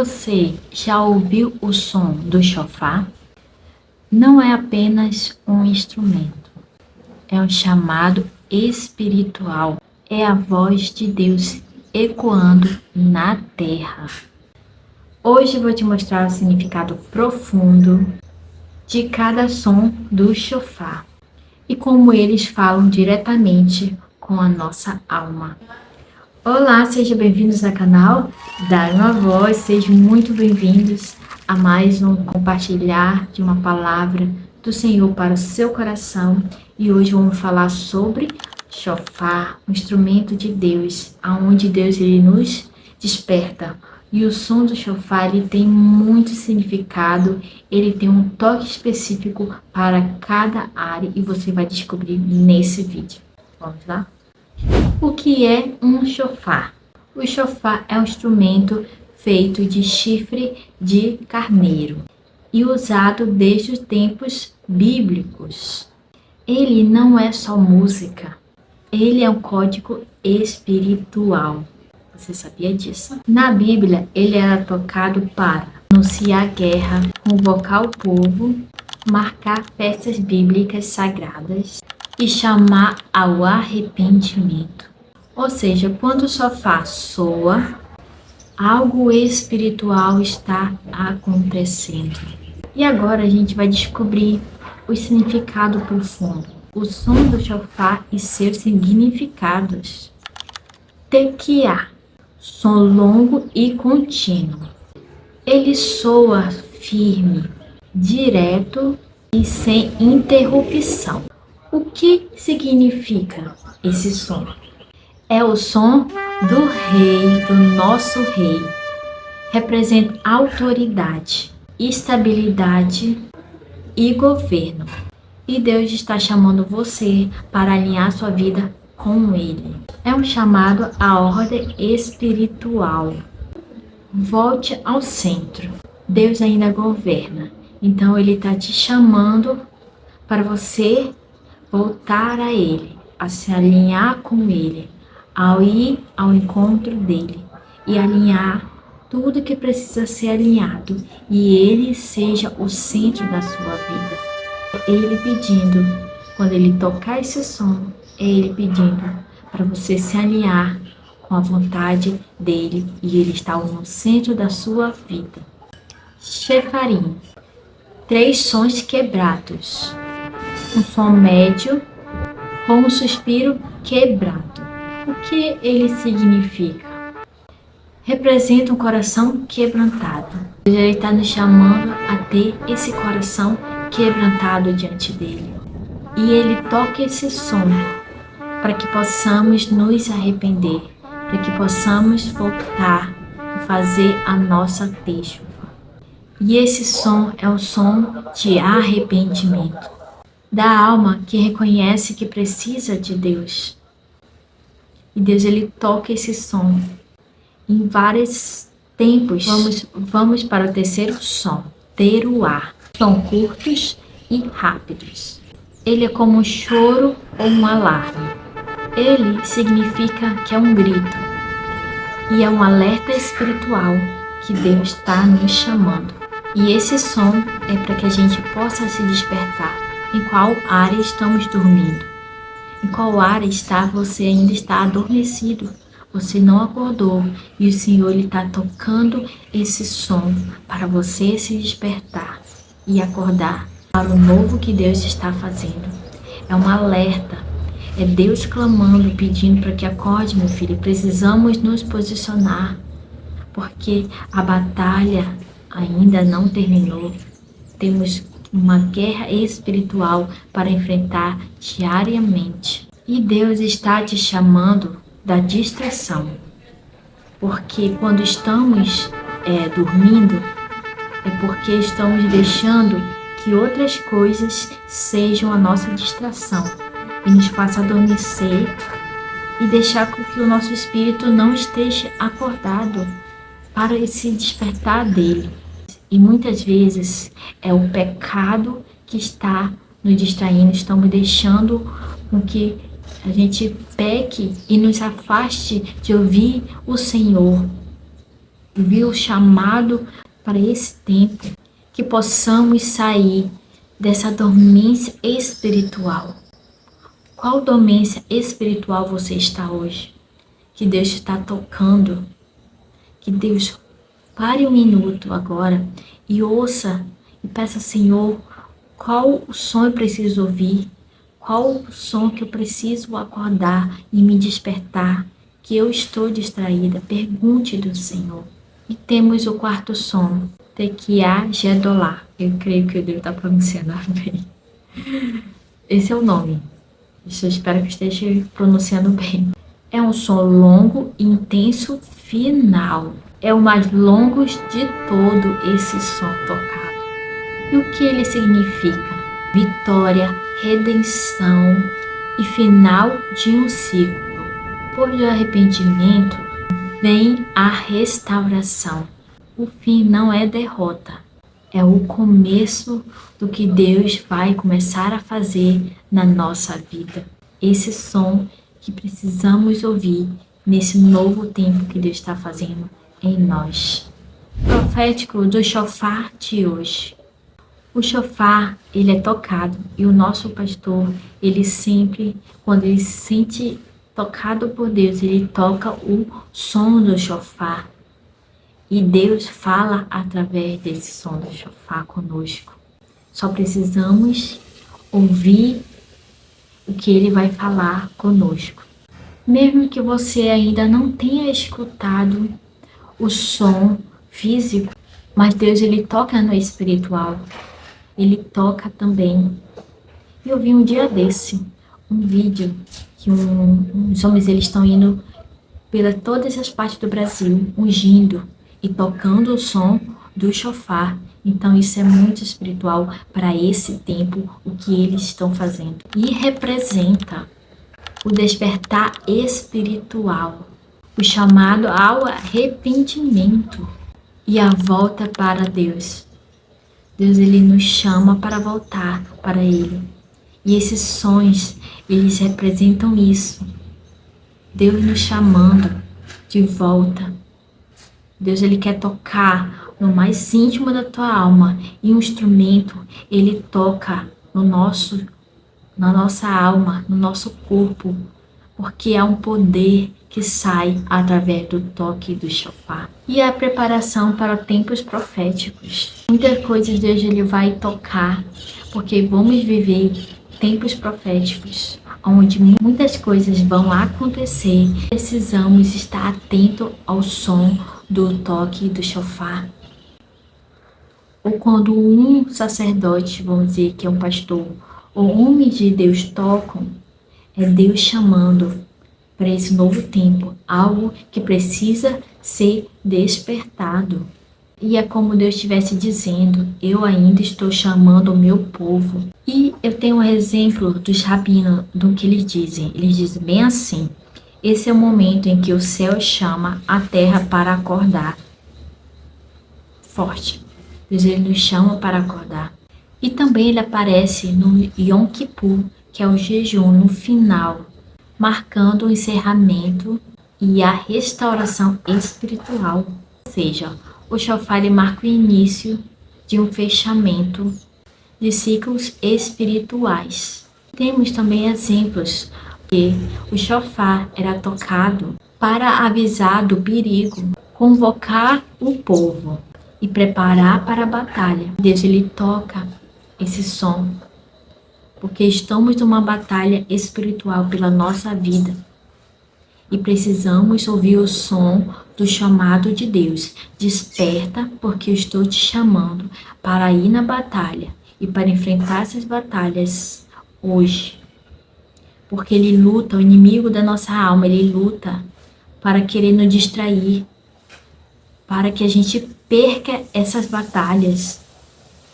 Você já ouviu o som do chofar? Não é apenas um instrumento, é um chamado espiritual. É a voz de Deus ecoando na terra. Hoje eu vou te mostrar o significado profundo de cada som do chofar e como eles falam diretamente com a nossa alma. Olá, sejam bem-vindos ao canal Dar uma Voz, sejam muito bem-vindos a mais um compartilhar de uma palavra do Senhor para o seu coração. E hoje vamos falar sobre chofar, um instrumento de Deus, aonde Deus ele nos desperta. E o som do chofar ele tem muito significado, ele tem um toque específico para cada área e você vai descobrir nesse vídeo. Vamos lá? O que é um chofar? O chofar é um instrumento feito de chifre de carneiro e usado desde os tempos bíblicos. Ele não é só música, ele é um código espiritual. Você sabia disso? Na Bíblia, ele era tocado para anunciar guerra, convocar o povo, marcar festas bíblicas sagradas e chamar ao arrependimento. Ou seja, quando o chofar soa, algo espiritual está acontecendo. E agora a gente vai descobrir o significado profundo. O som do chofar e seus significados. Tequiá, som longo e contínuo. Ele soa firme, direto e sem interrupção. O que significa esse som? É o som do rei, do nosso rei. Representa autoridade, estabilidade e governo. E Deus está chamando você para alinhar sua vida com Ele. É um chamado à ordem espiritual. Volte ao centro. Deus ainda governa. Então Ele está te chamando para você voltar a Ele, a se alinhar com Ele, ao ir ao encontro dele e alinhar tudo que precisa ser alinhado e ele seja o centro da sua vida. Ele pedindo, quando ele tocar esse som, é ele pedindo para você se alinhar com a vontade dele e ele está no centro da sua vida. Chefarim, 3 sons quebrados, um som médio com um suspiro quebrado. O que ele significa? Representa um coração quebrantado. Ele está nos chamando a ter esse coração quebrantado diante dele. E ele toca esse som para que possamos nos arrepender, para que possamos voltar e fazer a nossa têxuva. E esse som é o som de arrependimento, da alma que reconhece que precisa de Deus. E Deus ele toca esse som em vários tempos. Vamos para o terceiro som, teruá. São curtos e rápidos. Ele é como um choro ou um alarme. Ele significa que é um grito e é um alerta espiritual que Deus está nos chamando. E esse som é para que a gente possa se despertar. Em qual área estamos dormindo? Em qual área você ainda está adormecido? Você não acordou e o Senhor está tocando esse som para você se despertar e acordar para o novo que Deus está fazendo. É um alerta, é Deus clamando, pedindo para que acorde, meu filho. Precisamos nos posicionar, porque a batalha ainda não terminou. Temos uma guerra espiritual para enfrentar diariamente. E Deus está te chamando da distração. Porque quando estamos dormindo, é porque estamos deixando que outras coisas sejam a nossa distração e nos faça adormecer e deixar com que o nosso espírito não esteja acordado para esse despertar dele. E muitas vezes é o pecado que está nos distraindo, estamos deixando com que a gente peque e nos afaste de ouvir o Senhor. ouvir o chamado para esse tempo, que possamos sair dessa dormência espiritual. Qual dormência espiritual você está hoje? Que Deus está tocando. Que Deus pare um minuto agora e ouça e peça, Senhor, qual o som eu preciso ouvir? Qual o som que eu preciso acordar e me despertar? Que eu estou distraída. Pergunte do Senhor. E temos o quarto som, Tequiá Gedolá. Eu creio que eu devo estar pronunciando bem. Esse é o nome. Eu espero que esteja pronunciando bem. É um som longo e intenso final. É o mais longo de todo esse som tocado. E o que ele significa? Vitória, redenção e final de um ciclo. Depois do arrependimento, vem a restauração. O fim não é derrota, é o começo do que Deus vai começar a fazer na nossa vida. Esse som que precisamos ouvir nesse novo tempo que Deus está fazendo em nós. Profético do chofar de hoje. O chofar, ele é tocado e o nosso pastor, ele sempre, quando ele se sente tocado por Deus, ele toca o som do chofar. E Deus fala através desse som do chofar conosco. Só precisamos ouvir o que ele vai falar conosco. Mesmo que você ainda não tenha escutado o som físico, mas Deus, ele toca no espiritual. Ele toca também. Eu vi um dia desse, um vídeo que uns homens, eles estão indo pelas todas as partes do Brasil, ungindo e tocando o som do chofar. Então isso é muito espiritual para esse tempo, o que eles estão fazendo. E representa o despertar espiritual, o chamado ao arrependimento e a volta para Deus. Deus, ele nos chama para voltar para Ele. E esses sons, eles representam isso. Deus nos chamando de volta. Deus, ele quer tocar no mais íntimo da tua alma. E um instrumento, ele toca na nossa alma, no nosso corpo. Porque há um poder que sai através do toque do chofar. E a preparação para tempos proféticos. Muitas coisas Deus, ele vai tocar, porque vamos viver tempos proféticos, onde muitas coisas vão acontecer. Precisamos estar atento ao som do toque do chofar. Ou quando um sacerdote, vamos dizer que é um pastor, ou homens de Deus tocam, é Deus chamando para esse novo tempo, algo que precisa ser despertado. E é como Deus estivesse dizendo, eu ainda estou chamando o meu povo. E eu tenho um exemplo dos rabinos, do que eles dizem. Eles dizem bem assim, esse é o momento em que o céu chama a terra para acordar. Forte. Deus, ele nos chama para acordar. E também ele aparece no Yom Kippur, que é o jejum no final, marcando o encerramento e a restauração espiritual. Ou seja, o chofar, ele marca o início de um fechamento de ciclos espirituais. Temos também exemplos que o chofar era tocado para avisar do perigo, convocar o povo e preparar para a batalha. Deus, ele toca esse som, porque estamos numa batalha espiritual pela nossa vida. E precisamos ouvir o som do chamado de Deus. Desperta, porque eu estou te chamando para ir na batalha e para enfrentar essas batalhas hoje. Porque ele luta, o inimigo da nossa alma, ele luta para querer nos distrair, para que a gente perca essas batalhas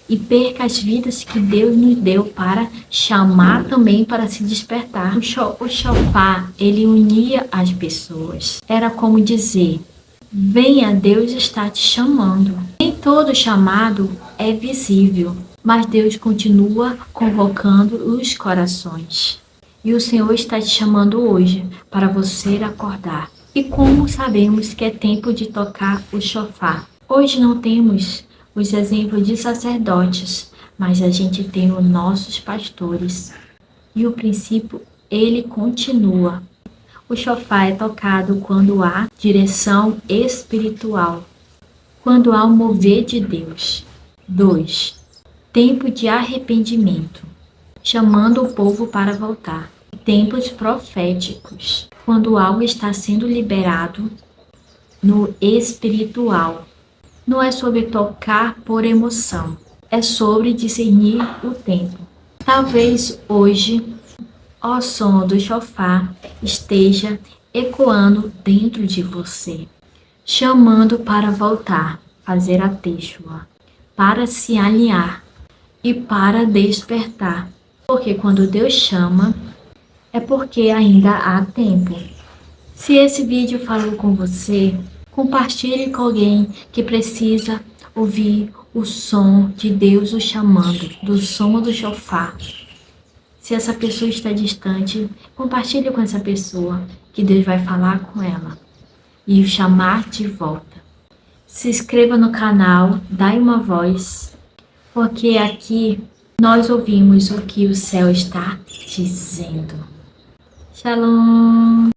e perca as vidas que Deus nos deu para chamar também para se despertar. O chofar, ele unia as pessoas. Era como dizer, venha, Deus está te chamando. Nem todo chamado é visível, mas Deus continua convocando os corações. E o Senhor está te chamando hoje para você acordar. E como sabemos que é tempo de tocar o chofar? Hoje não temos os exemplos de sacerdotes, mas a gente tem os nossos pastores. E o princípio, ele continua. O chofar é tocado quando há direção espiritual, quando há o mover de Deus. 2. Tempo de arrependimento, chamando o povo para voltar. Tempos proféticos, quando algo está sendo liberado no espiritual. Não é sobre tocar por emoção, é sobre discernir o tempo. Talvez hoje o som do chofar esteja ecoando dentro de você, chamando para voltar, fazer a teshua, para se alinhar e para despertar. Porque quando Deus chama, é porque ainda há tempo. Se esse vídeo falou com você, compartilhe com alguém que precisa ouvir o som de Deus o chamando, do som do chofar. Se essa pessoa está distante, compartilhe com essa pessoa, que Deus vai falar com ela e o chamar de volta. Se inscreva no canal, dá uma voz, porque aqui nós ouvimos o que o céu está dizendo. Shalom!